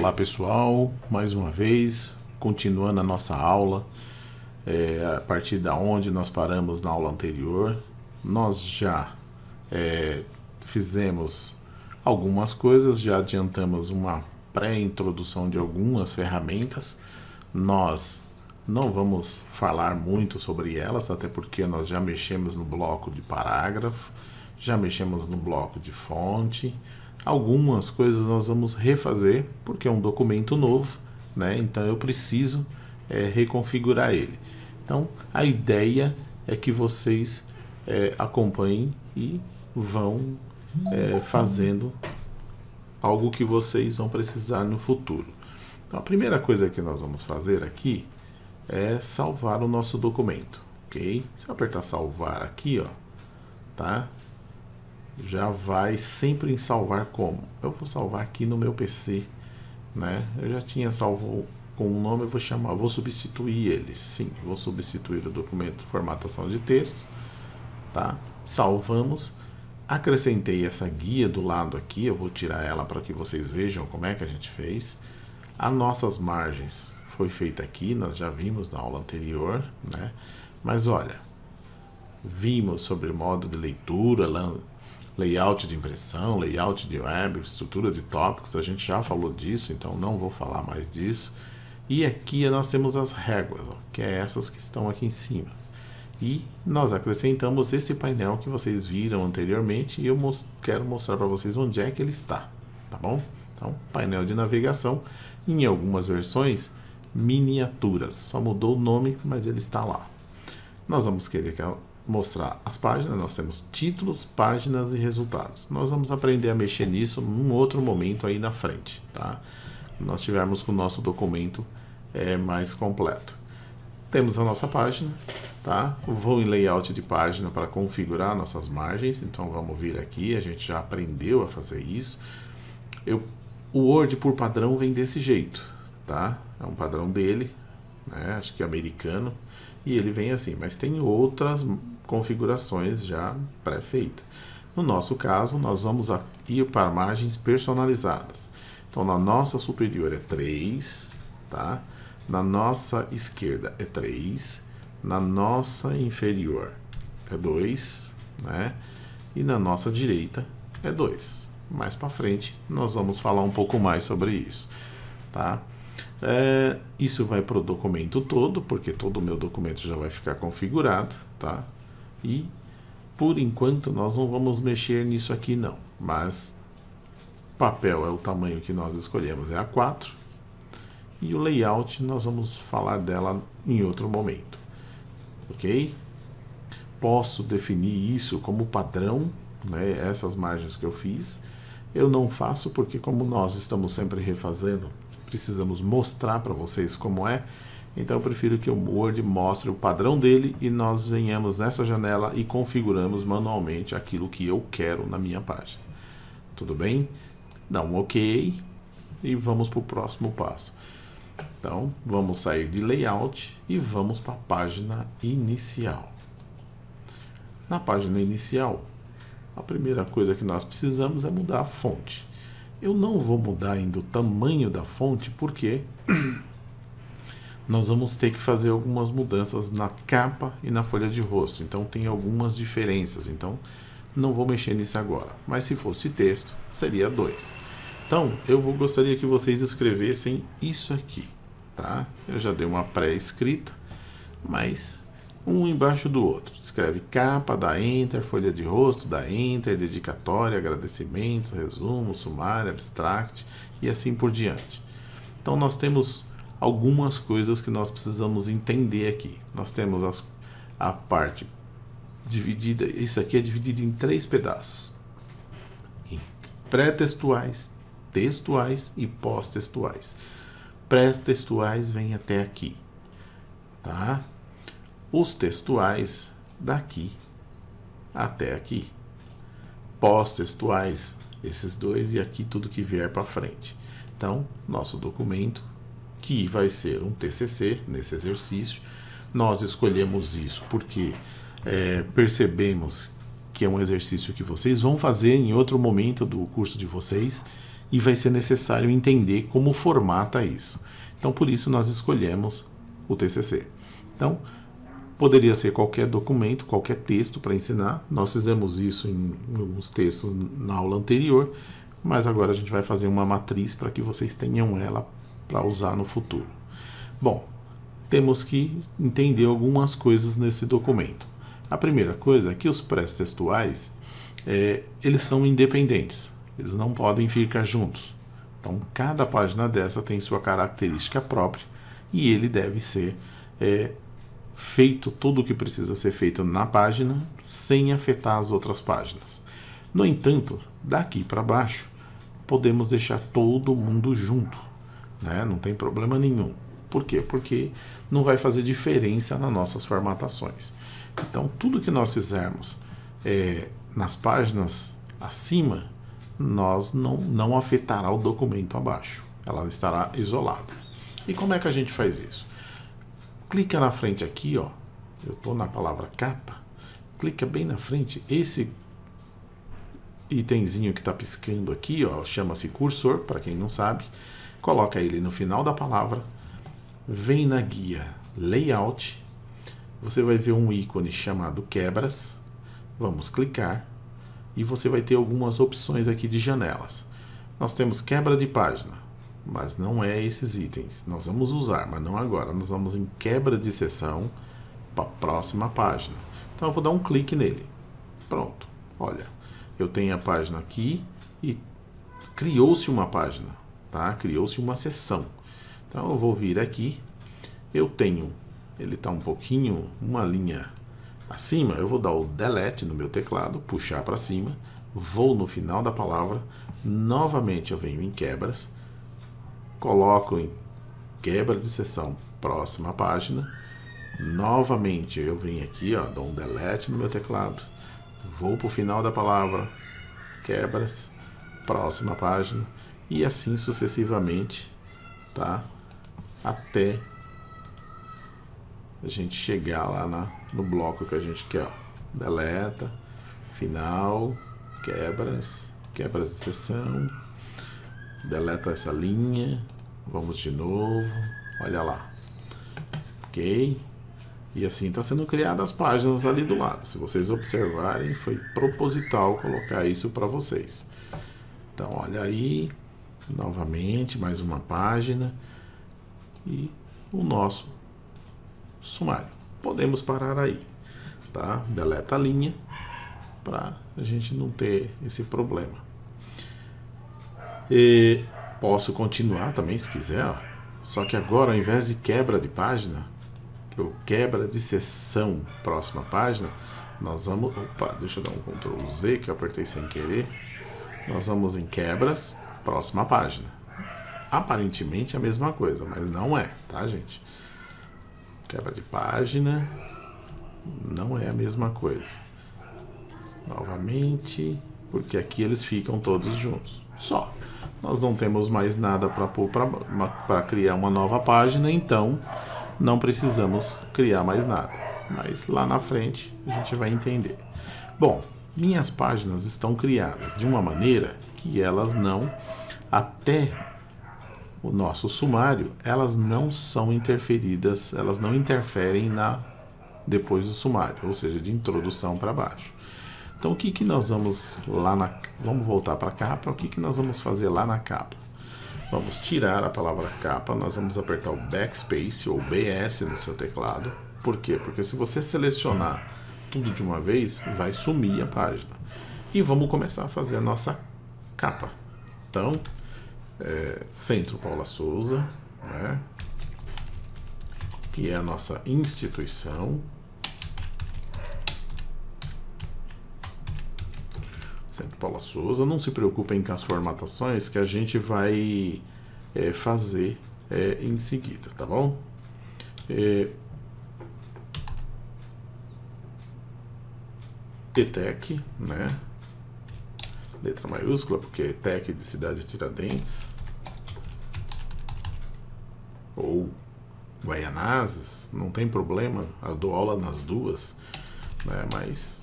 Olá pessoal, mais uma vez, continuando a nossa aula, a partir da onde nós paramos na aula anterior. Nós já fizemos algumas coisas, já adiantamos uma pré-introdução de algumas ferramentas. Nós não vamos falar muito sobre elas, até porque nós já mexemos no bloco de parágrafo, já mexemos no bloco de fonte. Algumas coisas nós vamos refazer, porque é um documento novo, né? Então eu preciso reconfigurar ele. Então a ideia é que vocês acompanhem e vão fazendo algo que vocês vão precisar no futuro. Então a primeira coisa que nós vamos fazer aqui é salvar o nosso documento, ok? Se eu apertar salvar aqui, ó, tá? Já vai sempre em salvar como? Eu vou salvar aqui no meu PC, né? Eu já tinha salvo com um nome, eu vou substituir ele. Sim, vou substituir o documento formatação de texto, tá? Salvamos. Acrescentei essa guia do lado aqui, eu vou tirar ela para que vocês vejam como é que a gente fez. As nossas margens foi feita aqui, nós já vimos na aula anterior, né? Mas olha, vimos sobre modo de leitura, layout de impressão, layout de web, estrutura de tópicos, a gente já falou disso, então não vou falar mais disso. E aqui nós temos as réguas, ó, que é essas que estão aqui em cima. E nós acrescentamos esse painel que vocês viram anteriormente e eu quero mostrar para vocês onde é que ele está, tá bom? Então, painel de navegação, em algumas versões, miniaturas, só mudou o nome, mas ele está lá. Nós vamos querer mostrar as páginas, nós temos títulos, páginas e resultados. Nós vamos aprender a mexer nisso num outro momento aí na frente, tá? Nós tivermos com o nosso documento mais completo. Temos a nossa página, tá? Vou em layout de página para configurar nossas margens, então vamos vir aqui, a gente já aprendeu a fazer isso. O Word por padrão vem desse jeito, tá? É um padrão dele, né? Acho que é americano, e ele vem assim, mas tem outras configurações já pré-feitas. No nosso caso, nós vamos ir para margens personalizadas. Então, na nossa superior é 3, tá? Na nossa esquerda é 3, na nossa inferior é 2, né? E na nossa direita é 2. Mais para frente, nós vamos falar um pouco mais sobre isso, tá? Isso vai para o documento todo, porque todo o meu documento já vai ficar configurado, tá? E por enquanto nós não vamos mexer nisso aqui não, mas papel é o tamanho que nós escolhemos, é A4, e o layout nós vamos falar dela em outro momento, ok? Posso definir isso como padrão, né? Essas margens que eu fiz, eu não faço porque como nós estamos sempre refazendo, precisamos mostrar para vocês como é, então eu prefiro que o Word mostre o padrão dele e nós venhamos nessa janela e configuramos manualmente aquilo que eu quero na minha página. Tudo bem? Dá um OK e vamos para o próximo passo. Então, vamos sair de layout e vamos para a página inicial. Na página inicial, a primeira coisa que nós precisamos é mudar a fonte. Eu não vou mudar ainda o tamanho da fonte, porque nós vamos ter que fazer algumas mudanças na capa e na folha de rosto. Então, tem algumas diferenças. Então, não vou mexer nisso agora. Mas se fosse texto, seria 2. Então, eu gostaria que vocês escrevessem isso aqui, tá? Eu já dei uma pré-escrita, mas um embaixo do outro. Escreve capa, dá Enter, folha de rosto, dá Enter, dedicatória, agradecimentos, resumo, sumário, abstract e assim por diante. Então nós temos algumas coisas que nós precisamos entender aqui. Nós temos a parte dividida, isso aqui é dividido em 3 pedaços. Pré-textuais, textuais e pós-textuais. Pré-textuais vem até aqui, tá? Os textuais daqui até aqui. Pós-textuais, esses dois e aqui tudo que vier para frente. Então, nosso documento, que vai ser um TCC nesse exercício, nós escolhemos isso porque percebemos que é um exercício que vocês vão fazer em outro momento do curso de vocês e vai ser necessário entender como formata isso. Então, por isso nós escolhemos o TCC. Então, poderia ser qualquer documento, qualquer texto para ensinar. Nós fizemos isso em alguns textos na aula anterior, mas agora a gente vai fazer uma matriz para que vocês tenham ela para usar no futuro. Bom, temos que entender algumas coisas nesse documento. A primeira coisa é que os pré-textuais, eles são independentes, eles não podem ficar juntos. Então, cada página dessa tem sua característica própria e ele deve ser feito tudo o que precisa ser feito na página sem afetar as outras páginas. No entanto, daqui para baixo, podemos deixar todo mundo junto, né? Não tem problema nenhum. Por quê? Porque não vai fazer diferença nas nossas formatações. Então, tudo que nós fizermos nas páginas acima, nós não afetará o documento abaixo. Ela estará isolada. E como é que a gente faz isso? Clica na frente aqui, ó. Eu estou na palavra capa. Clica bem na frente. Esse itemzinho que está piscando aqui, ó, chama-se cursor, para quem não sabe. Coloca ele no final da palavra. Vem na guia Layout. Você vai ver um ícone chamado Quebras. Vamos clicar. E você vai ter algumas opções aqui de janelas. Nós temos quebra de página, mas não é esses itens. Nós vamos usar, mas não agora. Nós vamos em quebra de seção para a próxima página. Então eu vou dar um clique nele. Pronto. Olha, eu tenho a página aqui e criou-se uma página, tá? Criou-se uma seção. Então eu vou vir aqui. Eu tenho, ele está um pouquinho, uma linha acima, eu vou dar o delete no meu teclado, puxar para cima, vou no final da palavra, novamente eu venho em quebras, coloco em quebra de seção, próxima página, novamente eu venho aqui, ó, dou um delete no meu teclado, vou para o final da palavra, quebras, próxima página, e assim sucessivamente, tá? Até a gente chegar lá no bloco que a gente quer, ó. Deleta, final, quebras de seção, deleta essa linha, vamos de novo, olha lá, ok? E assim está sendo criadas as páginas ali do lado. Se vocês observarem, foi proposital colocar isso para vocês. Então, olha aí, novamente, mais uma página e o nosso sumário. Podemos parar aí, tá? Deleta a linha para a gente não ter esse problema. E posso continuar também se quiser, ó. Só que agora, ao invés de quebra de página, ou quebra de seção, próxima página, nós vamos... Opa, deixa eu dar um Ctrl Z que eu apertei sem querer. Nós vamos em quebras, próxima página. Aparentemente é a mesma coisa, mas não é, tá, gente? Quebra de página não é a mesma coisa. Novamente, porque aqui eles ficam todos juntos. Só. Nós não temos mais nada para criar uma nova página, então não precisamos criar mais nada. Mas lá na frente a gente vai entender. Bom, minhas páginas estão criadas de uma maneira que elas não, até o nosso sumário, elas não são interferidas, elas não interferem depois do sumário, ou seja, de introdução para baixo. Então o que nós vamos vamos voltar para a capa, o que nós vamos fazer lá na capa? Vamos tirar a palavra capa, nós vamos apertar o backspace ou BS no seu teclado. Por quê? Porque se você selecionar tudo de uma vez, vai sumir a página. E vamos começar a fazer a nossa capa. Então, Centro Paula Souza, né? Que é a nossa instituição. Centro Paula Souza. Não se preocupem com as formatações que a gente vai fazer em seguida, tá bom? ETEC, né? Letra maiúscula, porque é ETEC de Cidade Tiradentes. Ou Guaianazes, não tem problema, eu dou aula nas duas, né? Mas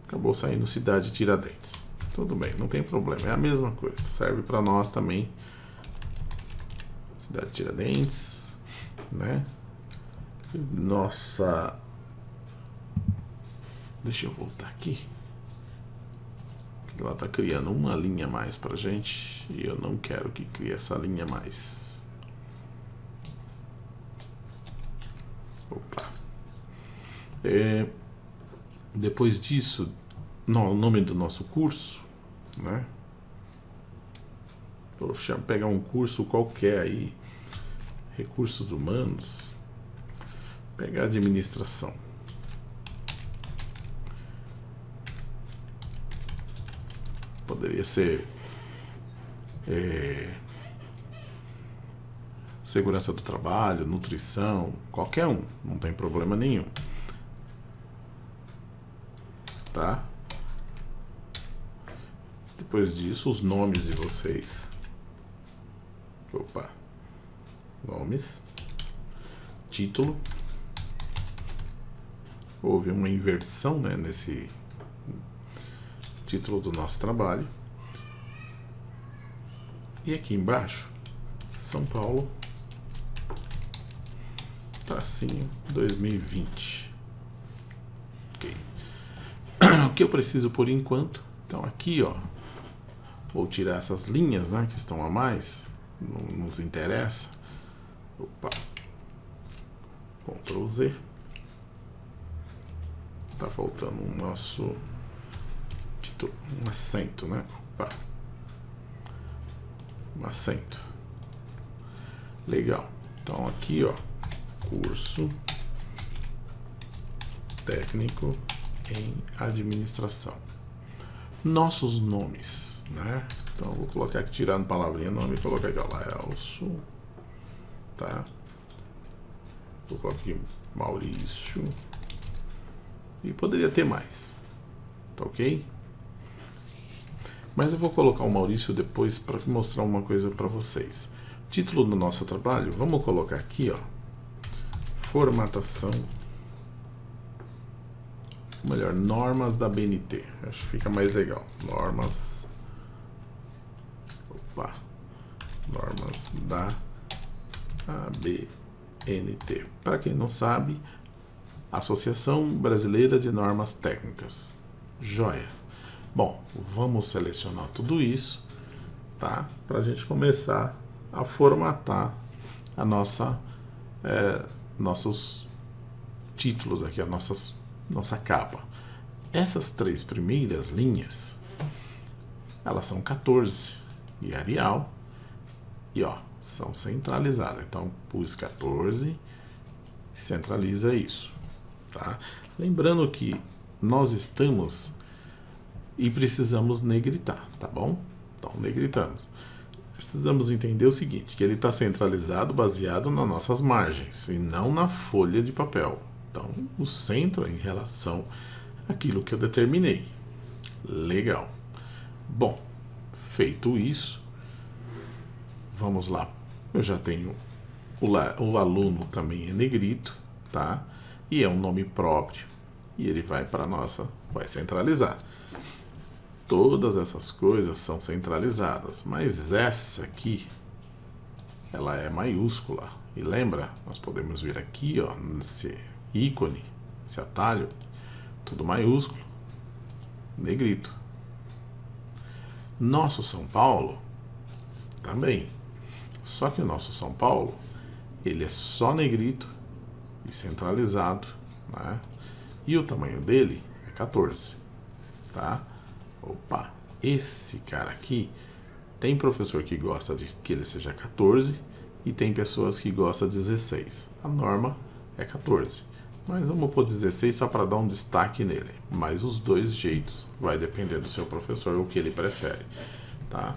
acabou saindo Cidade Tiradentes. tudo bem, não tem problema, é a mesma coisa, serve para nós também. Cidade de Tiradentes, né? Nossa, deixa eu voltar aqui. Ela tá criando uma linha a mais pra gente e eu não quero que crie essa linha a mais. Opa. Depois disso, o nome do nosso curso, né? Vou pegar um curso qualquer aí, recursos humanos, pegar administração. Poderia ser segurança do trabalho, nutrição, qualquer um, não tem problema nenhum. Tá? Depois disso, os nomes de vocês. Opa. Nomes. Título. Houve uma inversão, né, nesse título do nosso trabalho. E aqui embaixo, São Paulo, tracinho 2020. Ok. O que eu preciso por enquanto? Então aqui, ó, vou tirar essas linhas, né, que estão a mais, não nos interessa. Opa. Ctrl Z. Tá faltando o nosso título, um acento, né? Opa. Um acento. Legal. Então aqui, ó, curso técnico em administração. Nossos nomes, né? Então vou colocar aqui, tirando palavrinha nome, e colocar aqui, ó, Laelso, tá? Vou colocar aqui Maurício. E poderia ter mais, tá ok? Mas eu vou colocar o Maurício depois para mostrar uma coisa para vocês. Título do nosso trabalho, vamos colocar aqui, ó, formatação, ou melhor, normas da BNT. Acho que fica mais legal. Normas, opa, normas da ABNT. Para quem não sabe, Associação Brasileira de Normas Técnicas. Joia. Bom, vamos selecionar tudo isso, tá? Para a gente começar a formatar a nossos títulos aqui, a nossa capa. Essas três primeiras linhas, elas são 14 e Arial, e ó, são centralizadas. Então, pus 14 e centraliza isso, tá? Lembrando que nós estamos e precisamos negritar, tá bom? Então, negritamos. Precisamos entender o seguinte, que ele está centralizado baseado nas nossas margens e não na folha de papel. Então, o centro é em relação àquilo que eu determinei. Legal. Bom, feito isso, vamos lá. Eu já tenho o aluno também é negrito, tá? E é um nome próprio. E ele vai para vai centralizar. Todas essas coisas são centralizadas, mas essa aqui, ela é maiúscula. E lembra, nós podemos vir aqui, ó, nesse ícone, esse atalho, tudo maiúsculo, negrito. Nosso São Paulo, também. Só que o nosso São Paulo, ele é só negrito e centralizado, né? E o tamanho dele é 14, tá? Opa, esse cara aqui, tem professor que gosta de que ele seja 14 e tem pessoas que gostam de 16. A norma é 14, mas vamos pôr 16 só para dar um destaque nele. Mas os dois jeitos vai depender do seu professor, o que ele prefere, tá?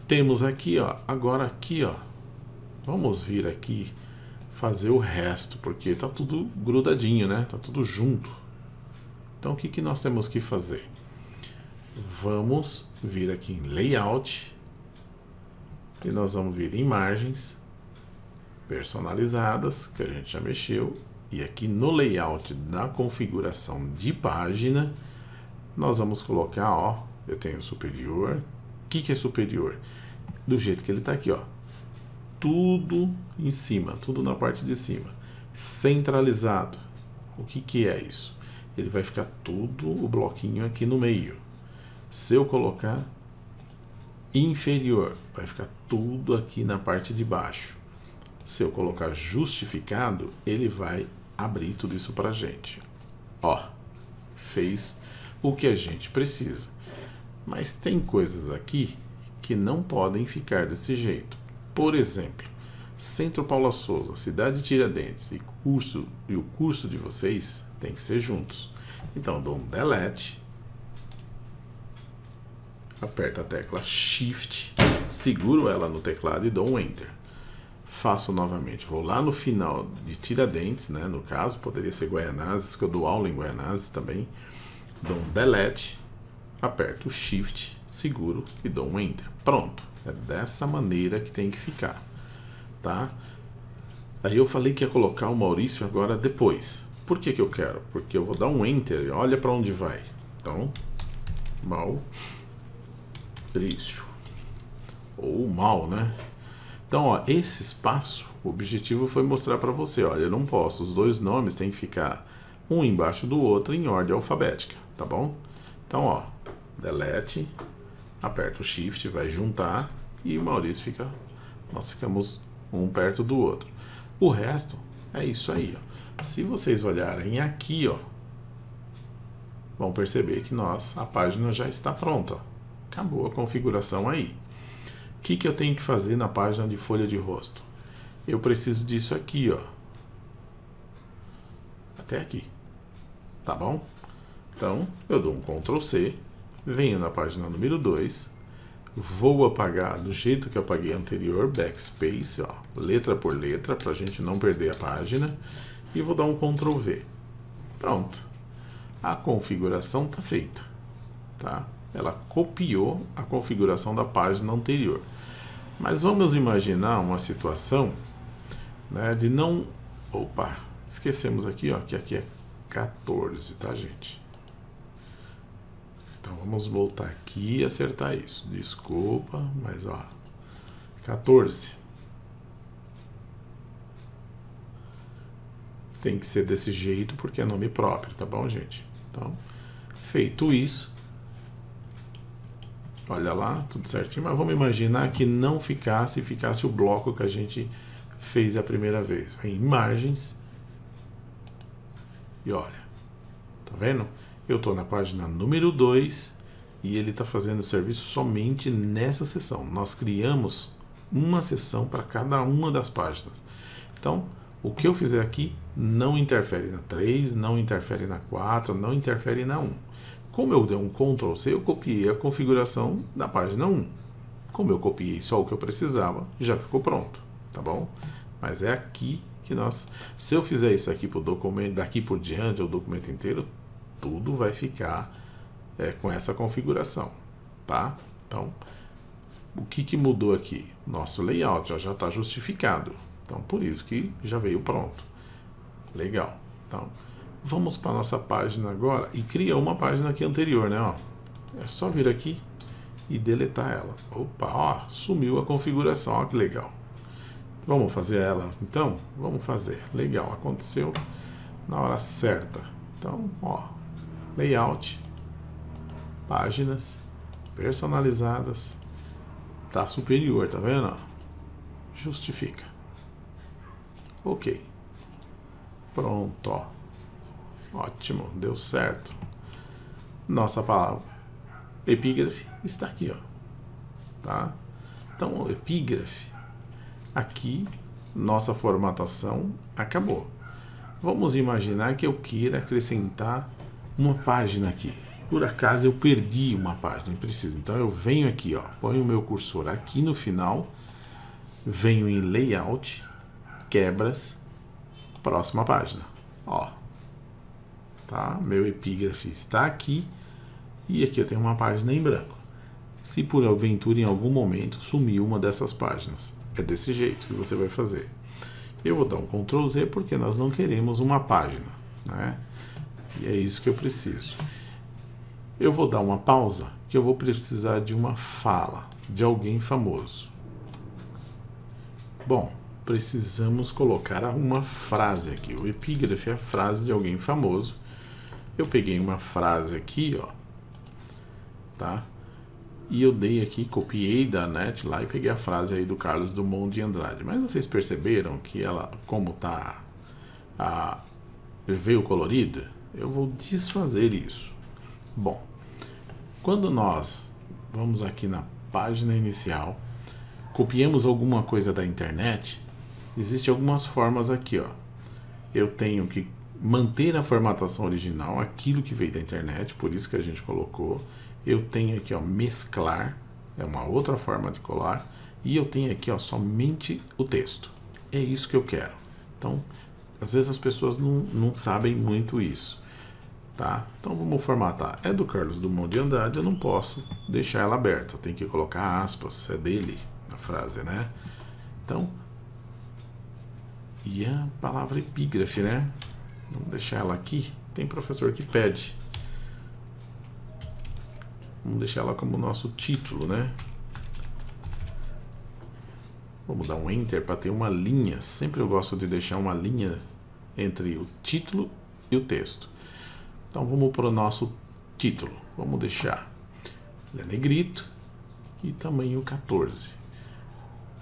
Temos aqui, ó, agora aqui, ó, vamos vir aqui fazer o resto, porque tá tudo grudadinho, né? Tá tudo junto. Então o que nós temos que fazer? Vamos vir aqui em Layout e nós vamos vir em Imagens Personalizadas, que a gente já mexeu, e aqui no Layout da configuração de página, nós vamos colocar, ó, eu tenho superior. O que é superior? Do jeito que ele está aqui, ó. Tudo em cima, tudo na parte de cima. Centralizado. O que é isso? Ele vai ficar tudo o bloquinho aqui no meio. Se eu colocar inferior, vai ficar tudo aqui na parte de baixo. Se eu colocar justificado, ele vai abrir tudo isso pra gente. Ó, fez o que a gente precisa. Mas tem coisas aqui que não podem ficar desse jeito. Por exemplo, Centro Paula Souza, Cidade de Tiradentes e o curso de vocês tem que ser juntos. Então, dou um delete, aperto a tecla Shift, seguro ela no teclado e dou um Enter. Faço novamente, vou lá no final de Tiradentes, né? No caso, poderia ser Guaianazes, que eu dou aula em Guaianazes também. Dou um delete, aperto o Shift, seguro e dou um Enter. Pronto, é dessa maneira que tem que ficar, tá? Aí eu falei que ia colocar o Maurício agora depois. Por que eu quero? Porque eu vou dar um Enter e olha para onde vai. Então, Maurício. Ou mal, né? Então, ó, esse espaço, o objetivo foi mostrar para você, olha, eu não posso, os dois nomes têm que ficar um embaixo do outro em ordem alfabética, tá bom? Então, ó, delete, aperta o Shift, vai juntar e o Maurício fica, nós ficamos um perto do outro. O resto é isso aí, ó. Se vocês olharem aqui, ó, vão perceber que a página já está pronta, ó. Acabou a configuração aí. O que eu tenho que fazer na página de folha de rosto? Eu preciso disso aqui, ó. Até aqui. Tá bom? Então, eu dou um Ctrl C, venho na página número 2, vou apagar do jeito que eu apaguei anterior, backspace, ó, letra por letra, para a gente não perder a página, e vou dar um Ctrl V. Pronto. A configuração está feita. Tá? Ela copiou a configuração da página anterior. Mas vamos imaginar uma situação, né, de não... Opa, esquecemos aqui, ó, que aqui é 14, tá, gente? Então vamos voltar aqui e acertar isso. Desculpa, mas ó, 14. Tem que ser desse jeito porque é nome próprio, tá bom, gente? Então, feito isso, olha lá, tudo certinho, mas vamos imaginar que não ficasse o bloco que a gente fez a primeira vez. Vem imagens e olha, tá vendo? Eu estou na página número 2 e ele está fazendo o serviço somente nessa seção. Nós criamos uma seção para cada uma das páginas. Então, o que eu fizer aqui não interfere na 3, não interfere na 4, não interfere na 1. Como eu dei um Ctrl C, eu copiei a configuração da página 1. Como eu copiei só o que eu precisava, já ficou pronto, tá bom? Mas é aqui que se eu fizer isso aqui para o documento, daqui por diante, o documento inteiro, tudo vai ficar com essa configuração, tá? Então, o que mudou aqui? Nosso layout ó, já está justificado. Então, por isso que já veio pronto. Legal. Então, vamos para a nossa página agora e cria uma página aqui anterior, né? Ó, é só vir aqui e deletar ela. Opa, ó, sumiu a configuração, ó que legal. Vamos fazer ela, então? Vamos fazer. Legal, aconteceu na hora certa. Então, ó, layout, páginas personalizadas, tá superior, tá vendo? Justifica. Ok. Pronto, ó. Ótimo, deu certo. Nossa palavra epígrafe está aqui, ó. Tá? Então, o epígrafe aqui, nossa formatação acabou. Vamos imaginar que eu queira acrescentar uma página aqui. Por acaso eu perdi uma página e preciso. Então eu venho aqui, ó, ponho o meu cursor aqui no final, venho em layout, quebras, próxima página. Ó, tá? Meu epígrafe está aqui e aqui eu tenho uma página em branco. Se por aventura em algum momento sumiu uma dessas páginas, é desse jeito que você vai fazer. Eu vou dar um Ctrl Z porque nós não queremos uma página, né? E é isso que eu preciso. Eu vou dar uma pausa, que eu vou precisar de uma fala de alguém famoso. Bom, precisamos colocar uma frase aqui. O epígrafe é a frase de alguém famoso. Eu peguei uma frase aqui, ó, tá? E eu dei aqui, copiei da net lá e peguei a frase aí do Carlos Drummond de Andrade. Mas vocês perceberam que ela, como tá veio colorida? Eu vou desfazer isso. Bom, quando nós vamos aqui na página inicial, copiamos alguma coisa da internet, existem algumas formas aqui, ó. Eu tenho que manter a formatação original, aquilo que veio da internet, por isso que a gente colocou. Eu tenho aqui, ó, mesclar, é uma outra forma de colar, e eu tenho aqui, ó, somente o texto. É isso que eu quero. Então, às vezes as pessoas não sabem muito isso, tá? Então vamos formatar. É do Carlos Drummond de Andrade, eu não posso deixar ela aberta, tem que colocar aspas, é dele a frase, né? Então, e a palavra epígrafe, né? Vamos deixar ela aqui. Tem professor que pede. Vamos deixar ela como nosso título, né? Vamos dar um Enter para ter uma linha. Sempre eu gosto de deixar uma linha entre o título e o texto. Então vamos para o nosso título. Vamos deixar ele é negrito e tamanho 14.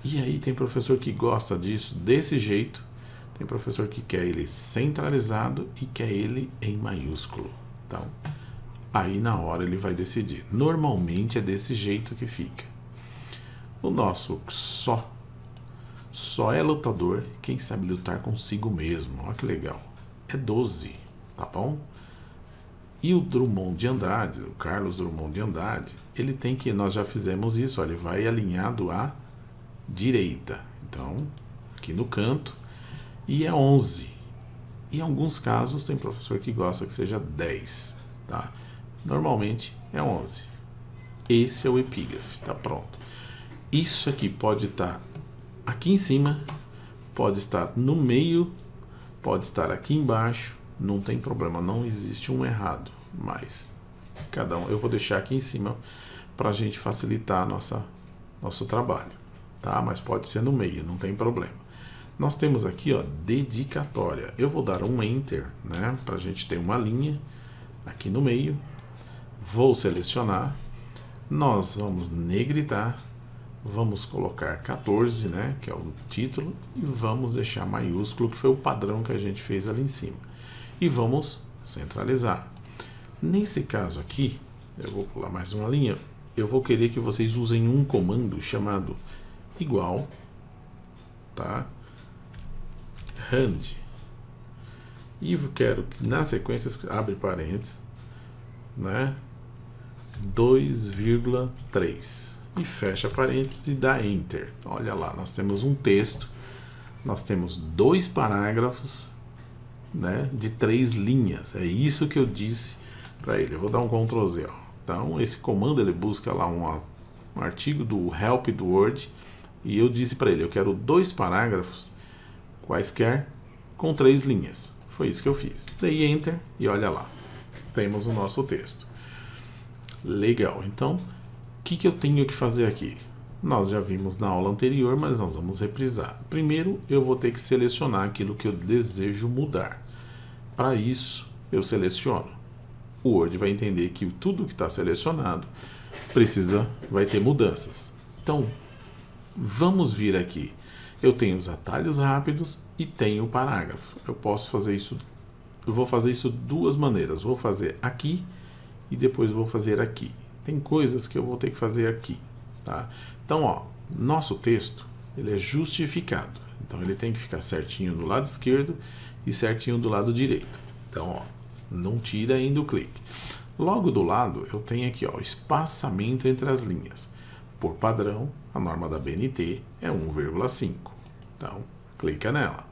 E aí tem professor que gosta disso desse jeito. Tem professor que quer ele centralizado e quer ele em maiúsculo. Então, aí na hora ele vai decidir. Normalmente é desse jeito que fica. O nosso só é lutador quem sabe lutar consigo mesmo. Olha que legal. É 12, tá bom? E o Drummond de Andrade, o Carlos Drummond de Andrade, ele tem que, nós já fizemos isso, ó, ele vai alinhado à direita. Então, aqui no canto, e é 11. Em alguns casos tem professor que gosta que seja 10, tá? Normalmente é 11. Esse é o epígrafe, tá pronto. Isso aqui pode estar aqui em cima, pode estar no meio, pode estar aqui embaixo, não tem problema, não existe um errado, mas cada um, eu vou deixar aqui em cima para a gente facilitar nosso trabalho, tá? Mas pode ser no meio, não tem problema. Nós temos aqui, ó, dedicatória. Eu vou dar um Enter, né, para a gente ter uma linha aqui no meio. Vou selecionar. Nós vamos negritar. Vamos colocar 14, né, que é o título, e vamos deixar maiúsculo, que foi o padrão que a gente fez ali em cima. E vamos centralizar. Nesse caso aqui, eu vou pular mais uma linha. Eu vou querer que vocês usem um comando chamado igual, tá? Rand. E eu quero que na sequência abre parênteses, né? 2,3 e fecha parênteses e dá Enter. Olha lá, nós temos um texto, nós temos 2 parágrafos, né, de 3 linhas. É isso que eu disse para ele. Eu vou dar um Ctrl Z, ó. Então esse comando ele busca lá um artigo do Help do Word e eu disse para ele, eu quero 2 parágrafos quaisquer com 3 linhas. Foi isso que eu fiz. Dei Enter e olha lá, temos o nosso texto. Legal. Então, o que eu tenho que fazer aqui? Nós já vimos na aula anterior, mas nós vamos reprisar. Primeiro, eu vou ter que selecionar aquilo que eu desejo mudar. Para isso, eu seleciono. O Word vai entender que tudo que está selecionado vai ter mudanças. Então, vamos vir aqui. Eu tenho os atalhos rápidos e tenho o parágrafo. Eu posso fazer isso, eu vou fazer isso de 2 maneiras. Vou fazer aqui e depois vou fazer aqui. Tem coisas que eu vou ter que fazer aqui, tá? Então, ó, nosso texto, ele é justificado. Então, ele tem que ficar certinho do lado esquerdo e certinho do lado direito. Então, ó, não tira ainda o clique. Logo do lado, eu tenho aqui, ó, espaçamento entre as linhas. Por padrão, a norma da BNT é 1,5. Então, clica nela.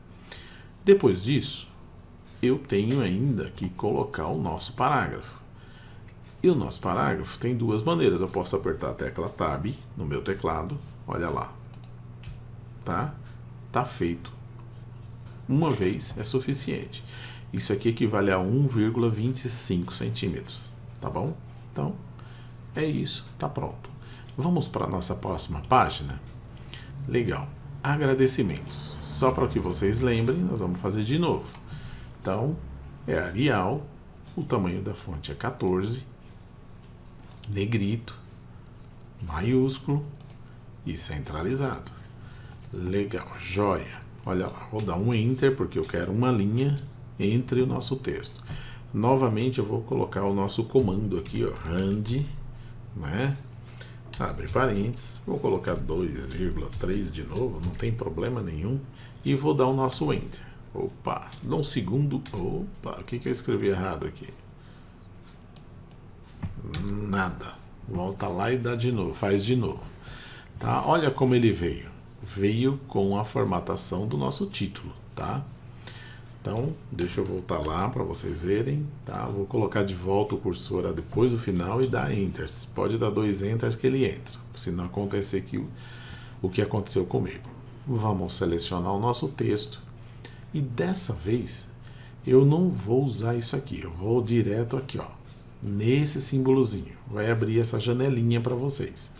Depois disso, eu tenho ainda que colocar o nosso parágrafo. E o nosso parágrafo tem 2 maneiras. Eu posso apertar a tecla Tab no meu teclado. Olha lá. Tá? Tá feito. Uma vez é suficiente. Isso aqui equivale a 1,25 centímetros. Tá bom? Então, É isso, tá pronto. Vamos para a nossa próxima página? Legal. Agradecimentos. Só para que vocês lembrem, nós vamos fazer de novo. Então, é Arial, o tamanho da fonte é 14, negrito, maiúsculo e centralizado. Legal, joia. Olha lá, vou dar um Enter porque eu quero uma linha entre o nosso texto. Novamente eu vou colocar o nosso comando aqui, ó, rand, né? Abre parênteses, vou colocar 2,3 de novo, não tem problema nenhum. E vou dar o nosso Enter. Opa, dá um segundo. Opa, o que eu escrevi errado aqui? Nada. Volta lá e dá de novo, faz de novo. Tá? Olha como ele veio. Veio com a formatação do nosso título, tá? Então, deixa eu voltar lá para vocês verem, tá? Vou colocar de volta o cursor depois do final e dar Enter. Pode dar 2 Enters que ele entra, se não acontecer o que aconteceu comigo. Vamos selecionar o nosso texto e dessa vez eu não vou usar isso aqui, eu vou direto aqui, ó, nesse símbolozinho. Vai abrir essa janelinha para vocês.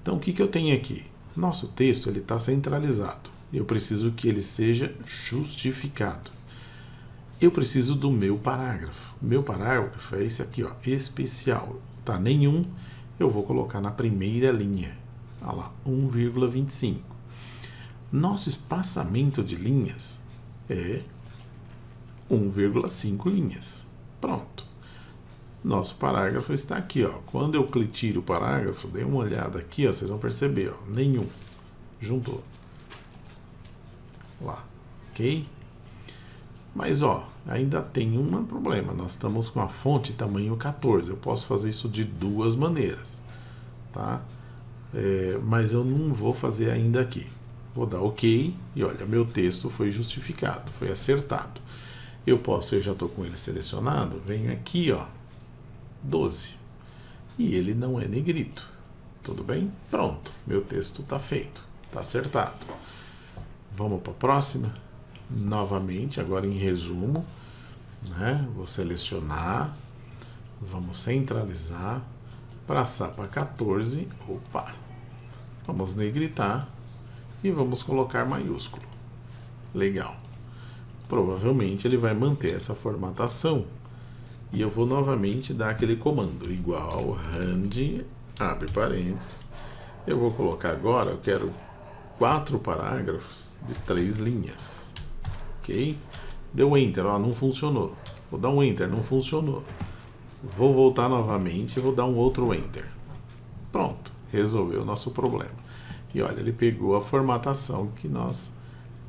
Então, o que eu tenho aqui? Nosso texto ele está centralizado. Eu preciso que ele seja justificado. Eu preciso do meu parágrafo. Meu parágrafo é esse aqui, ó, especial. Tá nenhum, eu vou colocar na primeira linha. Olha lá, 1,25. Nosso espaçamento de linhas é 1,5 linhas. Pronto. Nosso parágrafo está aqui, ó. Quando eu tiro o parágrafo, dê uma olhada aqui, ó, vocês vão perceber, ó, nenhum. Juntou. Lá, ok? Mas, ó, ainda tem um problema. Nós estamos com a fonte tamanho 14. Eu posso fazer isso de duas maneiras, tá? Mas eu não vou fazer ainda aqui. Vou dar OK e olha, meu texto foi justificado, foi acertado. Eu já estou com ele selecionado, venho aqui, ó, 12. E ele não é negrito. Tudo bem? Pronto, meu texto está feito, está acertado. Vamos para a próxima. Novamente, agora em resumo, né? Vou selecionar, vamos centralizar, passar para 14, opa, vamos negritar e vamos colocar maiúsculo. Legal. Provavelmente ele vai manter essa formatação e eu vou novamente dar aquele comando, igual rand, abre parênteses. Eu vou colocar agora, eu quero 4 parágrafos de 3 linhas. Ok? Deu Enter, ó, não funcionou. Vou dar um Enter, não funcionou. Vou voltar novamente e vou dar um outro Enter. Pronto, resolveu o nosso problema. E olha, ele pegou a formatação que nós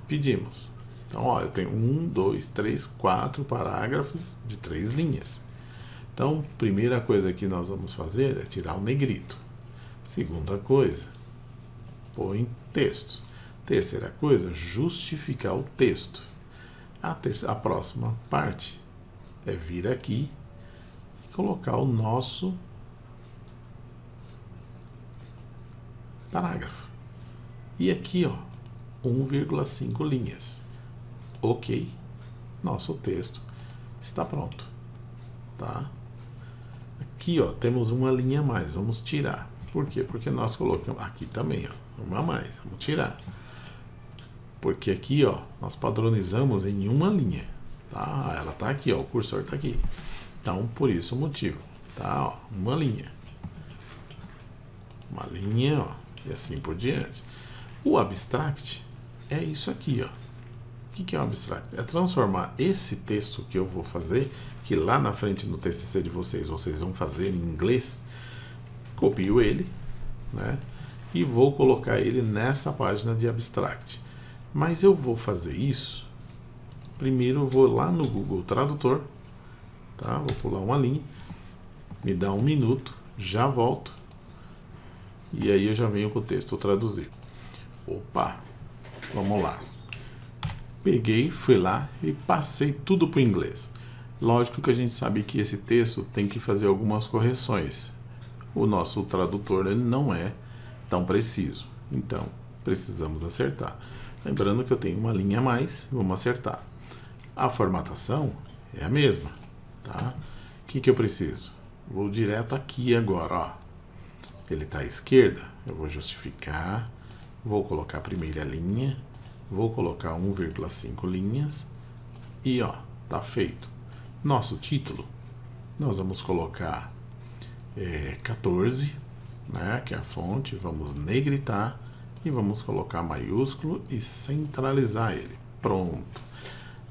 pedimos. Então, ó, eu tenho 1, 2, 3, 4 parágrafos de 3 linhas. Então, primeira coisa que nós vamos fazer é tirar o negrito. Segunda coisa, põe texto. Terceira coisa, justificar o texto. A próxima parte é vir aqui e colocar o nosso parágrafo. E aqui, ó, 1,5 linhas. Ok, nosso texto está pronto, tá? Aqui, ó, temos uma linha a mais, vamos tirar. Por quê? Porque nós colocamos aqui também, ó, uma a mais, vamos tirar. Porque aqui, ó, nós padronizamos em uma linha, tá? Ela tá aqui, ó, o cursor tá aqui. Então, por isso o motivo, tá? Ó, uma linha, ó, e assim por diante. O abstract é isso aqui, ó. O que é um abstract? É transformar esse texto que eu vou fazer, que lá na frente no TCC de vocês vão fazer em inglês, copio ele, né? E vou colocar ele nessa página de abstract. Mas eu vou fazer isso, primeiro eu vou lá no Google Tradutor, tá? Vou pular uma linha, me dá 1 minuto, já volto, e aí eu já venho com o texto traduzido. Opa, vamos lá. Peguei, fui lá e passei tudo para o inglês. Lógico que a gente sabe que esse texto tem que fazer algumas correções. O nosso tradutor ele não é tão preciso, então precisamos acertar. Lembrando que eu tenho uma linha a mais, vamos acertar. A formatação é a mesma, tá? O que eu preciso? Vou direto aqui agora, ó. Ele está à esquerda, eu vou justificar, vou colocar a primeira linha, vou colocar 1,5 linhas e ó, tá feito. Nosso título, nós vamos colocar 14, né, que é a fonte, vamos negritar e vamos colocar maiúsculo e centralizar ele. Pronto.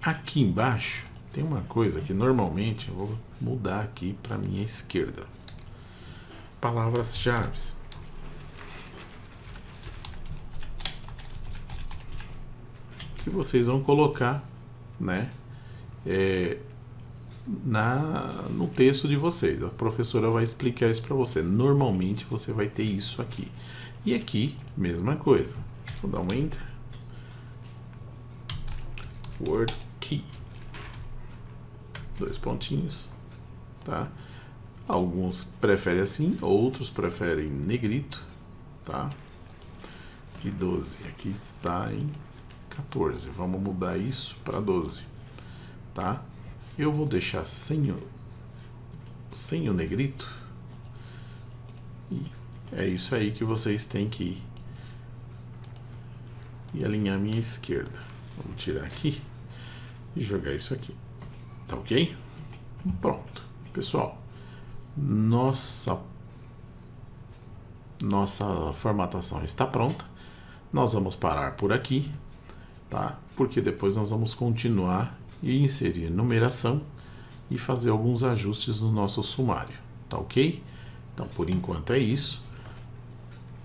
Aqui embaixo tem uma coisa que normalmente eu vou mudar aqui para minha esquerda. Palavras-chave. Que vocês vão colocar, né, no texto de vocês. A professora vai explicar isso para você. Normalmente você vai ter isso aqui. E aqui, mesma coisa. Vou dar um Enter. Word Key. 2 pontinhos, tá? Alguns preferem assim, outros preferem negrito, tá? E 12, aqui está em 14, vamos mudar isso para 12, tá? Eu vou deixar sem o negrito, e é isso aí que vocês têm que ir e alinhar a minha esquerda. Vamos tirar aqui e jogar isso aqui, tá ok? Pronto, pessoal. Nossa formatação está pronta. Nós vamos parar por aqui, tá? Porque depois nós vamos continuar e inserir numeração e fazer alguns ajustes no nosso sumário, tá ok? Então, por enquanto é isso.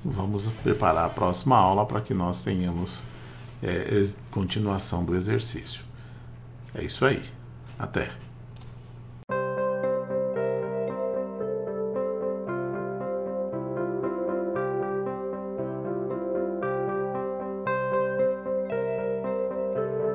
Vamos preparar a próxima aula para que nós tenhamos continuação do exercício. É isso aí. Até!